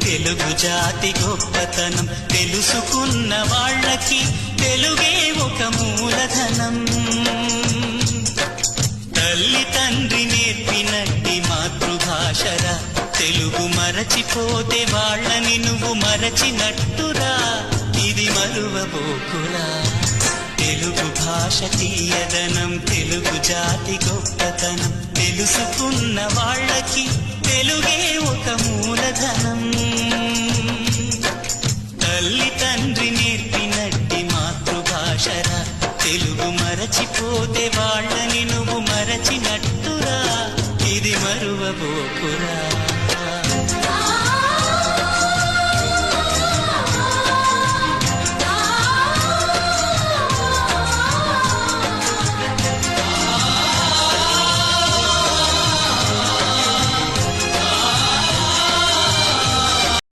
తెలుగు జాతి గొప్పతనం తెలుసుకున్న వాళ్ళకి తెలుగే ఒక మూలధనం. తల్లి తండ్రి నేర్పినట్టి మాతృభాషరా, తెలుగు మరచిపోతే వాళ్ళని నువ్వు మరచినట్టురా, ఇది మరువబోకురా. తెలుగు భాష తీయదనం తెలుగు జాతి గొప్పతనం తెలుసుకున్న వాళ్ళకి తెలుగే ఒక మూలధనం. తల్లి తండ్రి నేర్పినట్టి మాతృభాషరా, తెలుగు మరచిపోతే వాళ్ళని నువ్వు మరచినట్టురా, ఇది మరువబోకురా.